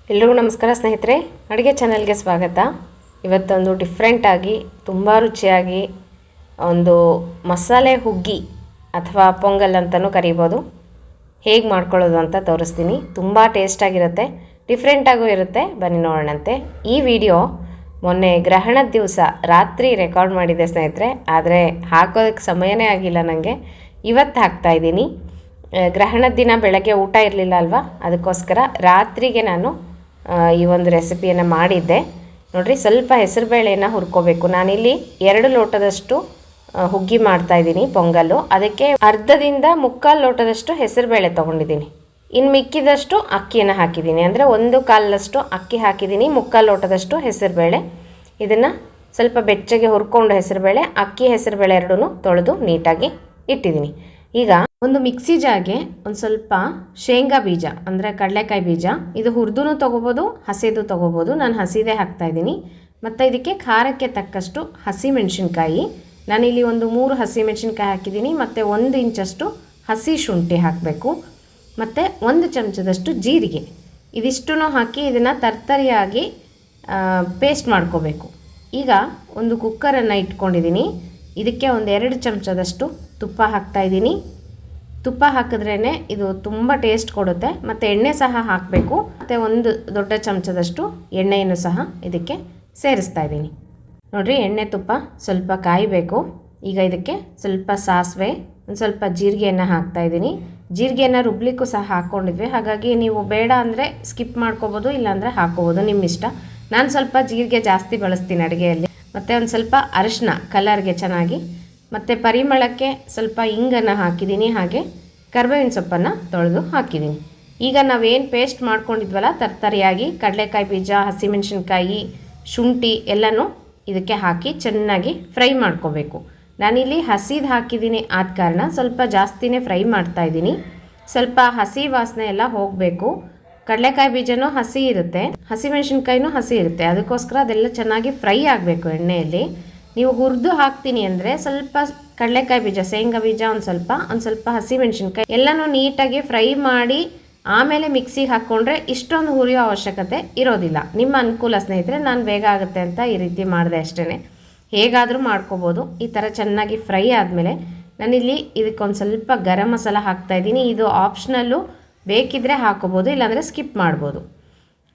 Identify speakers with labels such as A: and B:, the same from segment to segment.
A: ಎಲ್ರಿಗೂ ನಮಸ್ಕಾರ ಸ್ನೇಹಿತರೆ, ಅಡುಗೆ ಚಾನಲ್ಗೆ ಸ್ವಾಗತ. ಇವತ್ತೊಂದು ಡಿಫ್ರೆಂಟಾಗಿ ತುಂಬ ರುಚಿಯಾಗಿ ಒಂದು ಮಸಾಲೆ ಹುಗ್ಗಿ ಅಥವಾ ಪೊಂಗಲ್ ಅಂತಲೂ ಕರಿಬೋದು, ಹೇಗೆ ಮಾಡ್ಕೊಳ್ಳೋದು ಅಂತ ತೋರಿಸ್ತೀನಿ. ತುಂಬ ಟೇಸ್ಟಾಗಿರುತ್ತೆ, ಡಿಫ್ರೆಂಟಾಗೂ ಇರುತ್ತೆ. ಬನ್ನಿ ನೋಡೋಣಂತೆ. ಈ ವಿಡಿಯೋ ಮೊನ್ನೆ ಗ್ರಹಣದ ದಿವಸ ರಾತ್ರಿ ರೆಕಾರ್ಡ್ ಮಾಡಿದೆ ಸ್ನೇಹಿತರೆ, ಆದರೆ ಹಾಕೋದಕ್ಕೆ ಸಮಯನೇ ಆಗಿಲ್ಲ ನನಗೆ. ಇವತ್ತು ಹಾಕ್ತಾಯಿದ್ದೀನಿ. ಗ್ರಹಣದ ದಿನ ಬೆಳಗ್ಗೆ ಊಟ ಇರಲಿಲ್ಲ ಅಲ್ವಾ, ಅದಕ್ಕೋಸ್ಕರ ರಾತ್ರಿಗೆ ನಾನು ಈ ಒಂದು ರೆಸಿಪಿಯನ್ನು ಮಾಡಿದ್ದೆ. ನೋಡಿರಿ, ಸ್ವಲ್ಪ ಹೆಸರುಬೇಳೆಯನ್ನು ಹುರ್ಕೋಬೇಕು. ನಾನಿಲ್ಲಿ 2 ಲೋಟದಷ್ಟು ಹುಗ್ಗಿ ಮಾಡ್ತಾಯಿದ್ದೀನಿ ಪೊಂಗಲ್ಲು. ಅದಕ್ಕೆ ಅರ್ಧದಿಂದ 3/4 ಲೋಟದಷ್ಟು ಹೆಸರುಬೇಳೆ ತೊಗೊಂಡಿದ್ದೀನಿ. ಇನ್ನು ಮಿಕ್ಕಿದಷ್ಟು ಅಕ್ಕಿಯನ್ನು ಹಾಕಿದ್ದೀನಿ, ಅಂದರೆ 1/4 ಅಕ್ಕಿ ಹಾಕಿದ್ದೀನಿ, 3/4 ಲೋಟದಷ್ಟು ಹೆಸರುಬೇಳೆ. ಇದನ್ನು ಸ್ವಲ್ಪ ಬೆಚ್ಚಗೆ ಹುರ್ಕೊಂಡು ಹೆಸರುಬೇಳೆ, ಅಕ್ಕಿ ಹೆಸರುಬೇಳೆ ಎರಡೂ ತೊಳೆದು ನೀಟಾಗಿ ಇಟ್ಟಿದ್ದೀನಿ. ಈಗ ಒಂದು ಮಿಕ್ಸಿ ಜಾರ್ಗೆ ಒಂದು ಸ್ವಲ್ಪ ಶೇಂಗಾ ಬೀಜ, ಅಂದರೆ ಕಡಲೆಕಾಯಿ ಬೀಜ, ಇದು ಹುರಿದು ತೊಗೋಬೋದು, ಹಸಿದು ತೊಗೋಬೋದು. ನಾನು ಹಸಿದೇ ಹಾಕ್ತಾಯಿದ್ದೀನಿ. ಮತ್ತು ಇದಕ್ಕೆ ಖಾರಕ್ಕೆ ತಕ್ಕಷ್ಟು ಹಸಿಮೆಣಸಿನ್ಕಾಯಿ, ನಾನಿಲ್ಲಿ ಒಂದು 3 ಹಸಿಮೆಣಸಿನ್ಕಾಯಿ ಹಾಕಿದ್ದೀನಿ. ಮತ್ತು 1 ಇಂಚಷ್ಟು ಹಸಿ ಶುಂಠಿ ಹಾಕಬೇಕು. ಮತ್ತು 1 ಚಮಚದಷ್ಟು ಜೀರಿಗೆ. ಇದಿಷ್ಟೂ ಹಾಕಿ ಇದನ್ನು ತರ್ತರಿಯಾಗಿ ಪೇಸ್ಟ್ ಮಾಡ್ಕೋಬೇಕು. ಈಗ ಒಂದು ಕುಕ್ಕರನ್ನು ಇಟ್ಕೊಂಡಿದ್ದೀನಿ. ಇದಕ್ಕೆ ಒಂದು 2 ಚಮಚದಷ್ಟು ತುಪ್ಪ ಹಾಕ್ತಾಯಿದ್ದೀನಿ. ತುಪ್ಪ ಹಾಕಿದ್ರೇ ಇದು ತುಂಬ ಟೇಸ್ಟ್ ಕೊಡುತ್ತೆ. ಮತ್ತು ಎಣ್ಣೆ ಸಹ ಹಾಕಬೇಕು. ಮತ್ತು 1 ದೊಡ್ಡ ಚಮಚದಷ್ಟು ಎಣ್ಣೆಯನ್ನು ಸಹ ಇದಕ್ಕೆ ಸೇರಿಸ್ತಾ ಇದ್ದೀನಿ. ನೋಡಿರಿ, ಎಣ್ಣೆ ತುಪ್ಪ ಸ್ವಲ್ಪ ಕಾಯಬೇಕು. ಈಗ ಇದಕ್ಕೆ ಸ್ವಲ್ಪ ಸಾಸಿವೆ, ಒಂದು ಸ್ವಲ್ಪ ಜೀರಿಗೆಯನ್ನು ಹಾಕ್ತಾಯಿದ್ದೀನಿ. ಜೀರಿಗೆಯನ್ನು ರುಬ್ಲಿಕ್ಕೂ ಸಹ ಹಾಕ್ಕೊಂಡಿದ್ವಿ, ಹಾಗಾಗಿ ನೀವು ಬೇಡ ಅಂದರೆ ಸ್ಕಿಪ್ ಮಾಡ್ಕೋಬೋದು, ಇಲ್ಲಾಂದರೆ ಹಾಕ್ಕೋಬೋದು, ನಿಮ್ಮ ಇಷ್ಟ. ನಾನು ಸ್ವಲ್ಪ ಜೀರಿಗೆ ಜಾಸ್ತಿ ಬಳಸ್ತೀನಿ ಅಡುಗೆಯಲ್ಲಿ. ಮತ್ತು ಒಂದು ಸ್ವಲ್ಪ ಅರಿಶಿನ ಕಲರ್ಗೆ ಚೆನ್ನಾಗಿ, ಮತ್ತು ಪರಿಮಳಕ್ಕೆ ಸ್ವಲ್ಪ ಇಂಗನ್ನು ಹಾಕಿದ್ದೀನಿ. ಹಾಗೆ ಕರಿಬೇವಿನ ಸೊಪ್ಪನ್ನು ತೊಳೆದು ಹಾಕಿದ್ದೀನಿ. ಈಗ ನಾವೇನು ಪೇಸ್ಟ್ ಮಾಡ್ಕೊಂಡಿದ್ವಲ್ಲ ತರ್ತರಿಯಾಗಿ, ಕಡಲೆಕಾಯಿ ಬೀಜ, ಹಸಿಮೆಣಸಿನ್ಕಾಯಿ, ಶುಂಠಿ ಎಲ್ಲನೂ ಇದಕ್ಕೆ ಹಾಕಿ ಚೆನ್ನಾಗಿ ಫ್ರೈ ಮಾಡ್ಕೋಬೇಕು. ನಾನಿಲ್ಲಿ ಹಸಿದು ಹಾಕಿದ್ದೀನಿ, ಆದ ಕಾರಣ ಸ್ವಲ್ಪ ಜಾಸ್ತಿನೇ ಫ್ರೈ ಮಾಡ್ತಾಯಿದ್ದೀನಿ. ಸ್ವಲ್ಪ ಹಸಿ ವಾಸನೆ ಎಲ್ಲ ಹೋಗಬೇಕು. ಕಡಲೆಕಾಯಿ ಬೀಜನೂ ಹಸಿ ಇರುತ್ತೆ, ಹಸಿಮೆಣಸಿನ್ಕಾಯಿನೂ ಹಸಿ ಇರುತ್ತೆ, ಅದಕ್ಕೋಸ್ಕರ ಅದೆಲ್ಲ ಚೆನ್ನಾಗಿ ಫ್ರೈ ಆಗಬೇಕು ಎಣ್ಣೆಯಲ್ಲಿ. ನೀವು ಹುರಿದು ಹಾಕ್ತೀನಿ ಅಂದರೆ ಸ್ವಲ್ಪ ಕಡಲೆಕಾಯಿ ಬೀಜ, ಶೇಂಗಾ ಬೀಜ, ಒಂದು ಸ್ವಲ್ಪ ಹಸಿಮೆಣಸಿನ್ಕಾಯಿ ಎಲ್ಲನೂ ನೀಟಾಗಿ ಫ್ರೈ ಮಾಡಿ ಆಮೇಲೆ ಮಿಕ್ಸಿಗೆ ಹಾಕ್ಕೊಂಡ್ರೆ ಇಷ್ಟೊಂದು ಹುರಿಯೋ ಅವಶ್ಯಕತೆ ಇರೋದಿಲ್ಲ. ನಿಮ್ಮ ಅನುಕೂಲ ಸ್ನೇಹಿತರೆ, ನಾನು ಬೇಗ ಆಗುತ್ತೆ ಅಂತ ಈ ರೀತಿ ಮಾಡಿದೆ ಅಷ್ಟೇ. ಹೇಗಾದರೂ ಮಾಡ್ಕೋಬೋದು. ಈ ಥರ ಚೆನ್ನಾಗಿ ಫ್ರೈ ಆದಮೇಲೆ ನಾನಿಲ್ಲಿ ಇದಕ್ಕೊಂದು ಸ್ವಲ್ಪ ಗರಂ ಮಸಾಲ ಹಾಕ್ತಾಯಿದ್ದೀನಿ. ಇದು ಆಪ್ಷನಲ್ಲು, ಬೇಕಿದ್ದರೆ ಹಾಕೋಬೋದು, ಇಲ್ಲಾಂದರೆ ಸ್ಕಿಪ್ ಮಾಡ್ಬೋದು.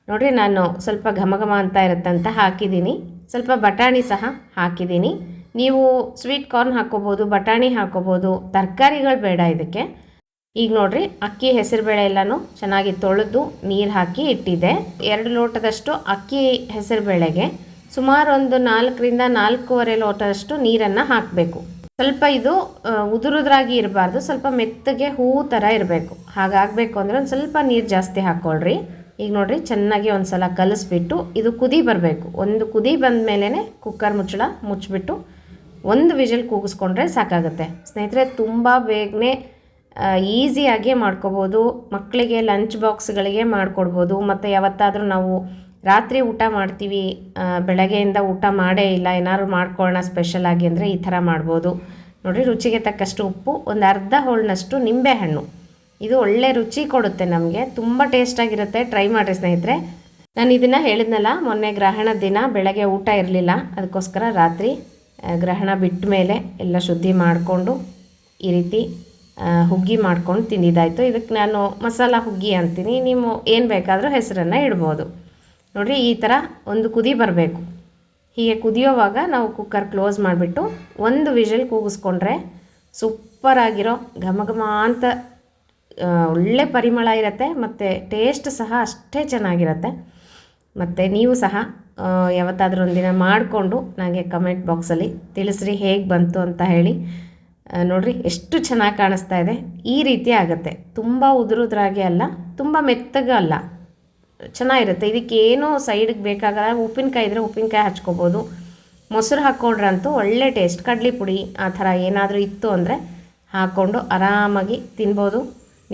A: ನೋಡಿರಿ, ನಾನು ಸ್ವಲ್ಪ ಘಮ ಘಮ ಅಂತ ಇರುತ್ತಂತ ಹಾಕಿದ್ದೀನಿ. ಸ್ವಲ್ಪ ಬಟಾಣಿ ಸಹ ಹಾಕಿದ್ದೀನಿ. ನೀವು ಸ್ವೀಟ್ ಕಾರ್ನ್ ಹಾಕ್ಕೋಬೋದು, ಬಟಾಣಿ ಹಾಕ್ಕೋಬೋದು, ತರಕಾರಿಗಳು ಬೇಡ ಇದಕ್ಕೆ. ಈಗ ನೋಡಿರಿ, ಅಕ್ಕಿ ಹೆಸರುಬೇಳೆ ಎಲ್ಲನೂ ಚೆನ್ನಾಗಿ ತೊಳೆದು ನೀರು ಹಾಕಿ ಇಟ್ಟಿದ್ದೆ. 2 ಲೋಟದಷ್ಟು ಅಕ್ಕಿ ಹೆಸರುಬೇಳೆಗೆ ಸುಮಾರು ಒಂದು 4ರಿಂದ 4.25 ಲೋಟದಷ್ಟು ನೀರನ್ನು ಹಾಕಬೇಕು. ಸ್ವಲ್ಪ ಇದು ಉದುರುದ್ರಾಗಿ ಇರಬಾರ್ದು, ಸ್ವಲ್ಪ ಮೆತ್ತಗೆ ಹೂವು ಥರ ಇರಬೇಕು. ಹಾಗಾಗಬೇಕು ಅಂದರೆ ಒಂದು ಸ್ವಲ್ಪ ನೀರು ಜಾಸ್ತಿ ಹಾಕ್ಕೊಳ್ರಿ. ಈಗ ನೋಡಿರಿ, ಚೆನ್ನಾಗಿ ಒಂದು ಸಲ ಕಲಿಸ್ಬಿಟ್ಟು ಇದು ಕುದಿ ಬರಬೇಕು. ಒಂದು ಕುದಿ ಬಂದ ಮೇಲೇ ಕುಕ್ಕರ್ ಮುಚ್ಚಳ ಮುಚ್ಚಿಬಿಟ್ಟು 1 ವಿಷಲ್ ಕೂಗಿಸ್ಕೊಂಡ್ರೆ ಸಾಕಾಗುತ್ತೆ ಸ್ನೇಹಿತರೆ. ತುಂಬ ಬೇಗನೆ ಈಸಿಯಾಗಿ ಮಾಡ್ಕೋಬೋದು. ಮಕ್ಕಳಿಗೆ ಲಂಚ್ ಬಾಕ್ಸ್ಗಳಿಗೆ ಮಾಡಿಕೊಡ್ಬೋದು. ಮತ್ತು ಯಾವತ್ತಾದರೂ ನಾವು ರಾತ್ರಿ ಊಟ ಮಾಡ್ತೀವಿ, ಬೆಳಗ್ಗೆಯಿಂದ ಊಟ ಮಾಡೇ ಇಲ್ಲ, ಏನಾದ್ರು ಮಾಡ್ಕೊಳ್ಳೋಣ ಸ್ಪೆಷಲಾಗಿ ಅಂದರೆ ಈ ಥರ ಮಾಡ್ಬೋದು. ನೋಡಿ, ರುಚಿಗೆ ತಕ್ಕಷ್ಟು ಉಪ್ಪು, ಒಂದು ಅರ್ಧ ಹೋಳಿನಷ್ಟು ನಿಂಬೆಹಣ್ಣು. ಇದು ಒಳ್ಳೆ ರುಚಿ ಕೊಡುತ್ತೆ ನಮಗೆ, ತುಂಬ ಟೇಸ್ಟಾಗಿರುತ್ತೆ. ಟ್ರೈ ಮಾಡಿರಿ ಸ್ನೇಹಿತರೆ. ನಾನು ಇದನ್ನು ಹೇಳಿದ್ನಲ್ಲ, ಮೊನ್ನೆ ಗ್ರಹಣದ ದಿನ ಬೆಳಗ್ಗೆ ಊಟ ಇರಲಿಲ್ಲ, ಅದಕ್ಕೋಸ್ಕರ ರಾತ್ರಿ ಗ್ರಹಣ ಬಿಟ್ಟ ಮೇಲೆ ಎಲ್ಲ ಶುದ್ಧಿ ಮಾಡಿಕೊಂಡು ಈ ರೀತಿ ಹುಗ್ಗಿ ಮಾಡ್ಕೊಂಡು ತಿಂದಿದ್ದಾಯಿತು. ಇದಕ್ಕೆ ನಾನು ಮಸಾಲ ಹುಗ್ಗಿ ಅಂತೀನಿ, ನೀವು ಏನು ಬೇಕಾದರೂ ಹೆಸರನ್ನು ಇಡ್ಬೋದು. ನೋಡಿರಿ, ಈ ಥರ ಒಂದು ಕುದಿ ಬರಬೇಕು. ಹೀಗೆ ಕುದಿಯೋವಾಗ ನಾವು ಕುಕ್ಕರ್ ಕ್ಲೋಸ್ ಮಾಡಿಬಿಟ್ಟು 1 ವಿಷಲ್ ಕೂಗಿಸ್ಕೊಂಡ್ರೆ ಸೂಪರಾಗಿರೋ ಘಮ ಘಮ ಅಂತ ಒಳ್ಳೆ ಪರಿಮಳ ಇರುತ್ತೆ. ಮತ್ತು ಟೇಸ್ಟ್ ಸಹ ಅಷ್ಟೇ ಚೆನ್ನಾಗಿರುತ್ತೆ. ಮತ್ತು ನೀವು ಸಹ ಯಾವತ್ತಾದರೂ ಒಂದಿನ ಮಾಡಿಕೊಂಡು ನನಗೆ ಕಮೆಂಟ್ ಬಾಕ್ಸಲ್ಲಿ ತಿಳಿಸ್ರಿ ಹೇಗೆ ಬಂತು ಅಂತ ಹೇಳಿ. ನೋಡಿರಿ, ಎಷ್ಟು ಚೆನ್ನಾಗಿ ಕಾಣಿಸ್ತಾ ಇದೆ. ಈ ರೀತಿ ಆಗುತ್ತೆ. ತುಂಬ ಉದುರುದ್ರಾಗೆ ಅಲ್ಲ, ತುಂಬ ಮೆತ್ತಗೆ ಅಲ್ಲ, ಚೆನ್ನಾಗಿರುತ್ತೆ. ಇದಕ್ಕೇನು ಸೈಡಿಗೆ ಬೇಕಾಗಲ್ಲ. ಉಪ್ಪಿನಕಾಯಿ ಇದ್ದರೆ ಉಪ್ಪಿನಕಾಯಿ ಹಚ್ಕೋಬೋದು, ಮೊಸರು ಹಾಕ್ಕೊಂಡ್ರಂತೂ ಒಳ್ಳೆ ಟೇಸ್ಟ್. ಕಡಲೆ ಪುಡಿ ಆ ಥರ ಏನಾದರೂ ಇತ್ತು ಅಂದರೆ ಹಾಕ್ಕೊಂಡು ಆರಾಮಾಗಿ ತಿನ್ಬೋದು.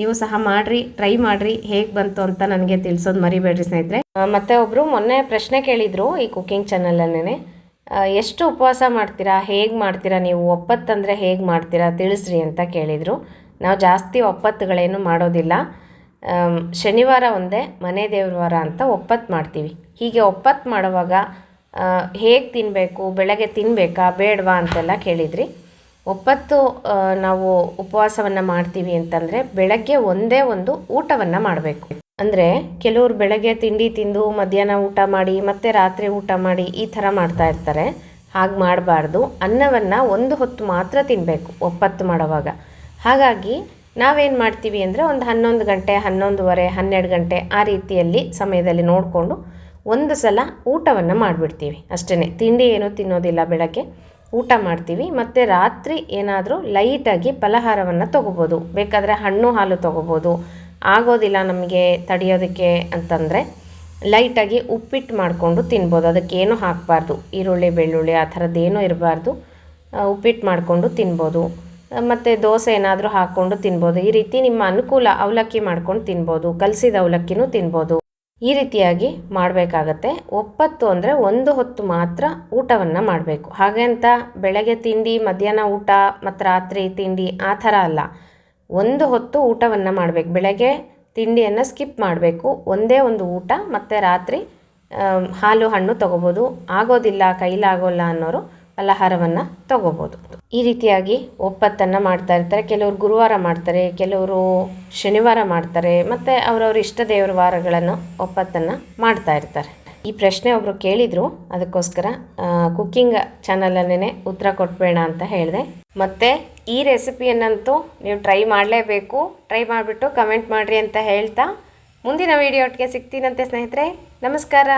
A: ನೀವು ಸಹ ಮಾಡಿರಿ, ಟ್ರೈ ಮಾಡಿರಿ, ಹೇಗೆ ಬಂತು ಅಂತ ನನಗೆ ತಿಳಿಸೋದು ಮರಿಬೇಡ್ರಿ ಸ್ನೇಹಿತರೆ. ಮತ್ತು ಒಬ್ಬರು ಮೊನ್ನೆ ಪ್ರಶ್ನೆ ಕೇಳಿದರು ಈ ಕುಕ್ಕಿಂಗ್ ಚಾನಲಲ್ಲೇ, ಎಷ್ಟು ಉಪವಾಸ ಮಾಡ್ತೀರಾ, ಹೇಗೆ ಮಾಡ್ತೀರಾ ನೀವು, ಒಪ್ಪತ್ತಂದರೆ ಹೇಗೆ ಮಾಡ್ತೀರಾ ತಿಳಿಸ್ರಿ ಅಂತ ಕೇಳಿದರು. ನಾವು ಜಾಸ್ತಿ ಒಪ್ಪತ್ತುಗಳೇನು ಮಾಡೋದಿಲ್ಲ. ಶನಿವಾರ ಒಂದೇ ಮನೆ ದೇವ್ರ ವಾರ ಅಂತ ಒಪ್ಪತ್ತು ಮಾಡ್ತೀವಿ. ಹೀಗೆ ಒಪ್ಪತ್ತು ಮಾಡುವಾಗ ಹೇಗೆ ತಿನ್ನಬೇಕು, ಬೆಳಗ್ಗೆ ತಿನ್ನಬೇಕಾ ಬೇಡವಾ ಅಂತೆಲ್ಲ ಕೇಳಿದ್ರಿ. ಒಪ್ಪತ್ತು ನಾವು ಉಪವಾಸವನ್ನು ಮಾಡ್ತೀವಿ ಅಂತಂದರೆ ಬೆಳಗ್ಗೆ ಒಂದೇ ಒಂದು ಊಟವನ್ನು ಮಾಡಬೇಕು. ಅಂದರೆ ಕೆಲವರು ಬೆಳಗ್ಗೆ ತಿಂಡಿ ತಿಂದು ಮಧ್ಯಾಹ್ನ ಊಟ ಮಾಡಿ ಮತ್ತು ರಾತ್ರಿ ಊಟ ಮಾಡಿ ಈ ಥರ ಮಾಡ್ತಾ ಇರ್ತಾರೆ. ಹಾಗೆ ಮಾಡಬಾರ್ದು. ಅನ್ನವನ್ನು ಒಂದು ಹೊತ್ತು ಮಾತ್ರ ತಿನ್ನಬೇಕು ಒಪ್ಪತ್ತು ಮಾಡುವಾಗ. ಹಾಗಾಗಿ ನಾವೇನು ಮಾಡ್ತೀವಿ ಅಂದರೆ ಒಂದು 11 ಗಂಟೆ, 11:30, 12 ಗಂಟೆ ಆ ರೀತಿಯಲ್ಲಿ ಸಮಯದಲ್ಲಿ ನೋಡಿಕೊಂಡು ಒಂದು ಸಲ ಊಟವನ್ನು ಮಾಡಿಬಿಡ್ತೀವಿ ಅಷ್ಟೇ. ತಿಂಡಿ ಏನೂ ತಿನ್ನೋದಿಲ್ಲ, ಬೆಳಗ್ಗೆ ಊಟ ಮಾಡ್ತೀವಿ. ಮತ್ತು ರಾತ್ರಿ ಏನಾದರೂ ಲೈಟಾಗಿ ಫಲಹಾರವನ್ನು ತೊಗೋಬೋದು. ಬೇಕಾದರೆ ಹಣ್ಣು ಹಾಲು ತೊಗೋಬೋದು. ಆಗೋದಿಲ್ಲ ನಮಗೆ ತಡೆಯೋದಕ್ಕೆ ಅಂತಂದರೆ ಲೈಟಾಗಿ ಉಪ್ಪಿಟ್ಟು ಮಾಡಿಕೊಂಡು ತಿನ್ಬೋದು. ಅದಕ್ಕೇನು ಹಾಕಬಾರ್ದು, ಈರುಳ್ಳಿ ಬೆಳ್ಳುಳ್ಳಿ ಆ ಥರದ್ದೇನೂ ಇರಬಾರ್ದು. ಉಪ್ಪಿಟ್ಟು ಮಾಡಿಕೊಂಡು ತಿನ್ಬೋದು. ಮತ್ತು ದೋಸೆ ಏನಾದರೂ ಹಾಕ್ಕೊಂಡು ತಿನ್ಬೋದು. ಈ ರೀತಿ ನಿಮ್ಮ ಅನುಕೂಲ. ಅವಲಕ್ಕಿ ಮಾಡ್ಕೊಂಡು ತಿನ್ಬೋದು, ಕಲಸಿದ ಅವಲಕ್ಕಿನೂ ತಿನ್ಬೋದು. ಈ ರೀತಿಯಾಗಿ ಮಾಡಬೇಕಾಗತ್ತೆ. ಒಪ್ಪತ್ತು ಅಂದರೆ ಒಂದು ಹೊತ್ತು ಮಾತ್ರ ಊಟವನ್ನು ಮಾಡಬೇಕು. ಹಾಗೆ ಅಂತ ಬೆಳಗ್ಗೆ ತಿಂಡಿ, ಮಧ್ಯಾಹ್ನ ಊಟ ಮತ್ತು ರಾತ್ರಿ ತಿಂಡಿ ಆ ಥರ ಅಲ್ಲ. ಒಂದು ಹೊತ್ತು ಊಟವನ್ನು ಮಾಡಬೇಕು. ಬೆಳಗ್ಗೆ ತಿಂಡಿಯನ್ನು ಸ್ಕಿಪ್ ಮಾಡಬೇಕು. ಒಂದೇ ಒಂದು ಊಟ ಮತ್ತು ರಾತ್ರಿ ಹಾಲು ಹಣ್ಣು ತೊಗೋಬೋದು. ಆಗೋದಿಲ್ಲ, ಕೈಲಾಗೋಲ್ಲ ಅನ್ನೋರು ಫಲಹಾರವನ್ನು ತೊಗೋಬೋದು. ಈ ರೀತಿಯಾಗಿ ಒಪ್ಪತ್ತನ್ನು ಮಾಡ್ತಾ ಇರ್ತಾರೆ. ಕೆಲವರು ಗುರುವಾರ ಮಾಡ್ತಾರೆ, ಕೆಲವರು ಶನಿವಾರ ಮಾಡ್ತಾರೆ, ಮತ್ತು ಅವರವ್ರ ಇಷ್ಟ ದೇವರ ವಾರಗಳನ್ನು ಒಪ್ಪತ್ತನ್ನು ಮಾಡ್ತಾ ಇರ್ತಾರೆ. ಈ ಪ್ರಶ್ನೆ ಒಬ್ಬರು ಕೇಳಿದರು, ಅದಕ್ಕೋಸ್ಕರ ಕುಕ್ಕಿಂಗ್ ಚಾನಲನ್ನೇ ಉತ್ತರ ಕೊಟ್ಬೇಡ ಅಂತ ಹೇಳಿದೆ. ಮತ್ತು ಈ ರೆಸಿಪಿಯನ್ನಂತೂ ನೀವು ಟ್ರೈ ಮಾಡಲೇಬೇಕು. ಟ್ರೈ ಮಾಡಿಬಿಟ್ಟು ಕಮೆಂಟ್ ಮಾಡಿರಿ ಅಂತ ಹೇಳ್ತಾ ಮುಂದಿನ ವೀಡಿಯೋ ಒಟ್ಟಿಗೆ ಸಿಗ್ತೀನಂತೆ ಸ್ನೇಹಿತರೆ. ನಮಸ್ಕಾರ.